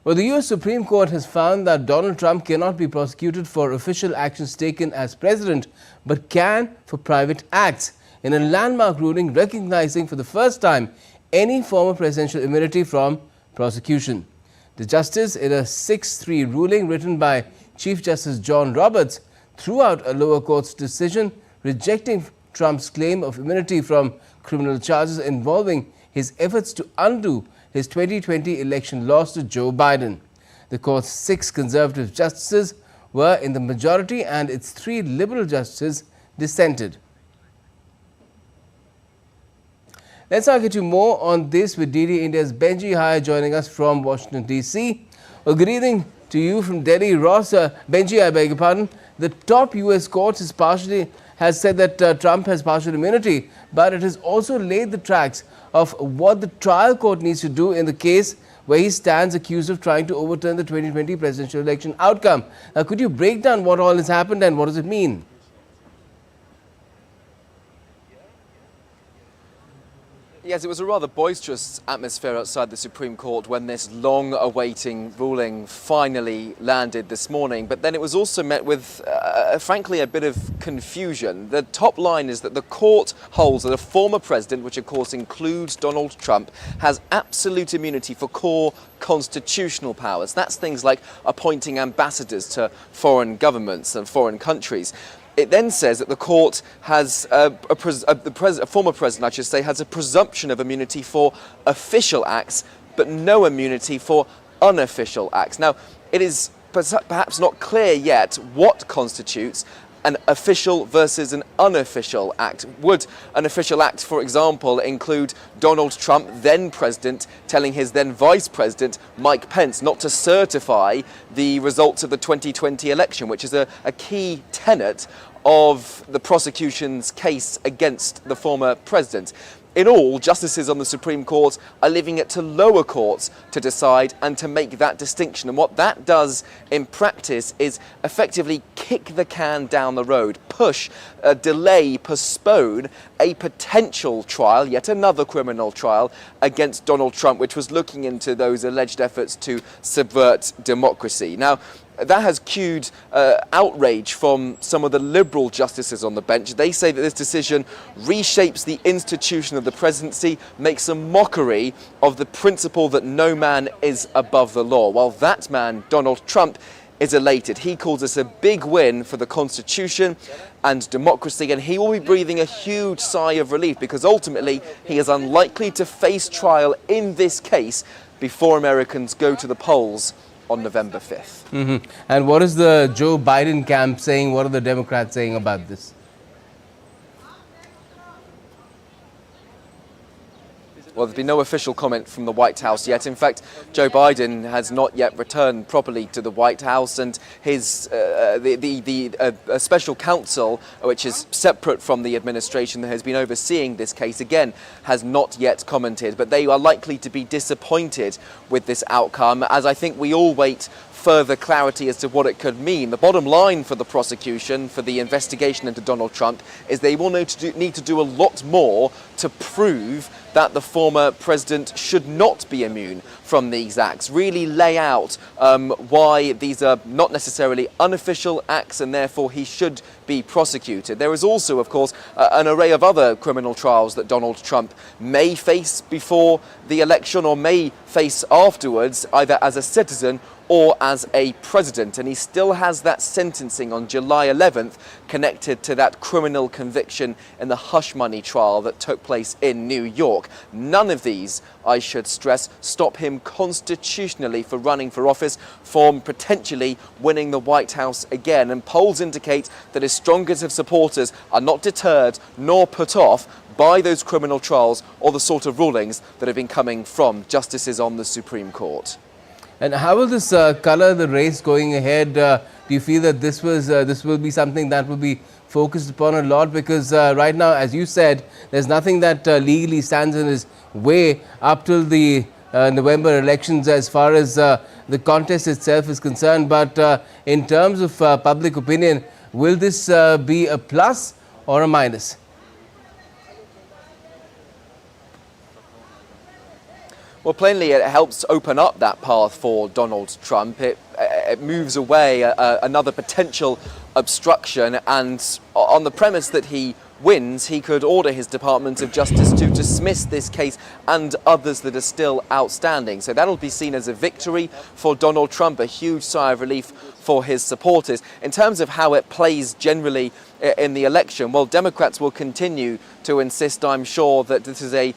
Well, the U.S. Supreme Court has found that Donald Trump cannot be prosecuted for official actions taken as president, but can for private acts, in a landmark ruling recognizing for the first time any former presidential immunity from prosecution. The justice, in a 6-3 ruling written by Chief Justice John Roberts, threw out a lower court's decision rejecting Trump's claim of immunity from criminal charges involving his efforts to undo his 2020 election loss to Joe Biden. The court's 6 conservative justices were in the majority and its 3 liberal justices dissented. Let's now get you more on this with DD India's Benji Haya joining us from Washington, D.C. Well, good evening to you from Delhi. Ross, Benji, I beg your pardon. The top U.S. court has said that Trump has partial immunity, but it has also laid the tracks of what the trial court needs to do in the case where he stands accused of trying to overturn the 2020 presidential election outcome. Now, could you break down what all has happened and what does it mean? Yes, it was a rather boisterous atmosphere outside the Supreme Court when this long-awaiting ruling finally landed this morning. But then it was also met with, frankly, a bit of confusion. The top line is that the court holds that a former president, which of course includes Donald Trump, has absolute immunity for core constitutional powers. That's things like appointing ambassadors to foreign governments and foreign countries. It then says that the court has, a former president, I should say, has a presumption of immunity for official acts, but no immunity for unofficial acts. Now, it is perhaps not clear yet what constitutes an official versus an unofficial act. Would an official act, for example, include Donald Trump, then president, telling his then vice president, Mike Pence, not to certify the results of the 2020 election, which is a key tenet of the prosecution's case against the former president? In all, justices on the Supreme Court are leaving it to lower courts to decide and to make that distinction. And what that does in practice is effectively kick the can down the road, push, delay, postpone a potential trial, yet another criminal trial against Donald Trump, which was looking into those alleged efforts to subvert democracy. Now, that has cued outrage from some of the liberal justices on the bench. They say that this decision reshapes the institution of the presidency, makes a mockery of the principle that no man is above the law. While that man, Donald Trump, is elated. He calls this a big win for the Constitution and democracy, and he will be breathing a huge sigh of relief because ultimately he is unlikely to face trial in this case before Americans go to the polls on November 5th. And what is the Joe Biden camp saying? What are the Democrats saying about this? Well, there's been no official comment from the White House yet. In fact, Joe Biden has not yet returned properly to the White House, and his a special counsel, which is separate from the administration that has been overseeing this case, again, has not yet commented. But they are likely to be disappointed with this outcome, as I think we all wait further clarity as to what it could mean. The bottom line for the prosecution, for the investigation into Donald Trump, is they will need to do a lot more to prove that the former president should not be immune from these acts. Really lay out why these are not necessarily unofficial acts and therefore he should be prosecuted. There is also, of course, an array of other criminal trials that Donald Trump may face before the election or may face afterwards, either as a citizen or as a president, and he still has that sentencing on July 11th connected to that criminal conviction in the hush money trial that took place in New York. None of these, I should stress, stop him constitutionally for running for office, from potentially winning the White House again, and polls indicate that his strongest of supporters are not deterred nor put off by those criminal trials or the sort of rulings that have been coming from justices on the Supreme Court. And how will this color the race going ahead? Do you feel that this will be something that will be focused upon a lot? Because right now, as you said, there's nothing that legally stands in his way up till the November elections as far as the contest itself is concerned. But in terms of public opinion, will this be a plus or a minus? Well, plainly, it helps open up that path for Donald Trump. It moves away another potential obstruction, and on the premise that he wins, he could order his Department of Justice to dismiss this case and others that are still outstanding. So that'll be seen as a victory for Donald Trump, a huge sigh of relief for his supporters. In terms of how it plays generally in the election, well, Democrats will continue to insist, I'm sure, that this is a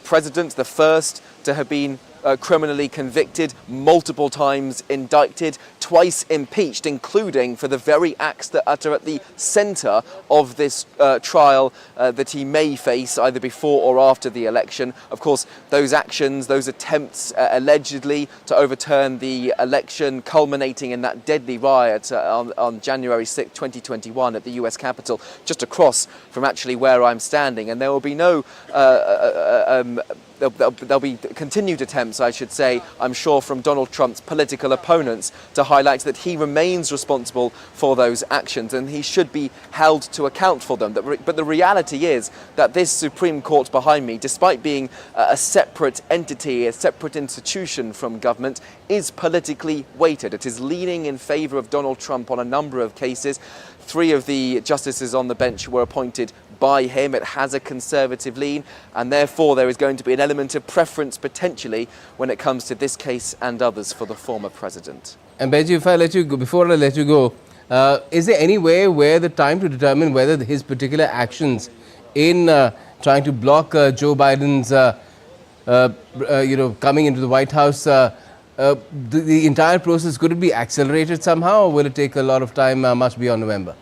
president, the first to have been criminally convicted, multiple times indicted, twice impeached, including for the very acts that are at the centre of this trial that he may face either before or after the election. Of course, those actions, those attempts allegedly to overturn the election, culminating in that deadly riot on January 6, 2021 at the US Capitol, just across from actually where I'm standing. And there will be no there'll be continued attempts, I should say, I'm sure, from Donald Trump's political opponents to highlight that he remains responsible for those actions and he should be held to account for them. But the reality is that this Supreme Court behind me, despite being a separate entity, a separate institution from government, is politically weighted. It is leaning in favour of Donald Trump on a number of cases. 3 of the justices on the bench were appointed by him. It has a conservative lean, and therefore there is going to be an element of preference potentially when it comes to this case and others for the former president. And Benji, if I let you go, before I let you go, is there any way where the time to determine whether his particular actions in trying to block Joe Biden's coming into the White House, the entire process, could it be accelerated somehow, or will it take a lot of time, much beyond November?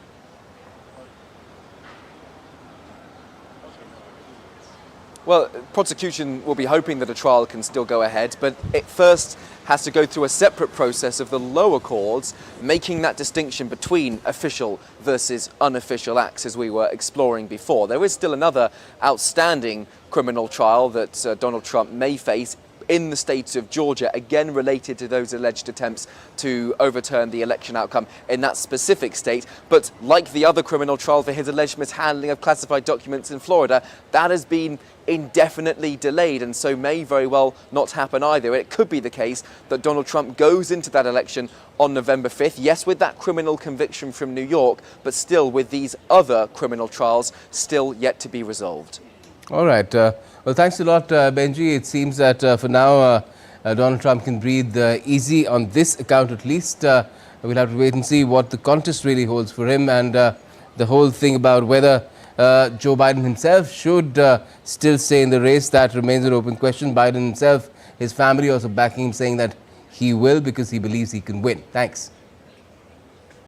Well, prosecution will be hoping that a trial can still go ahead, but it first has to go through a separate process of the lower courts, making that distinction between official versus unofficial acts, as we were exploring before. There is still another outstanding criminal trial that Donald Trump may face in the state of Georgia, again related to those alleged attempts to overturn the election outcome in that specific state. But like the other criminal trial for his alleged mishandling of classified documents in Florida, that has been indefinitely delayed and so may very well not happen either. It could be the case that Donald Trump goes into that election on November 5th, yes, with that criminal conviction from New York, but still with these other criminal trials still yet to be resolved. All right. Well, thanks a lot, Benji. It seems that for now, Donald Trump can breathe easy on this account at least. We'll have to wait and see what the contest really holds for him, and the whole thing about whether Joe Biden himself should still stay in the race, that remains an open question. Biden himself, his family also backing him, saying that he will because he believes he can win. Thanks.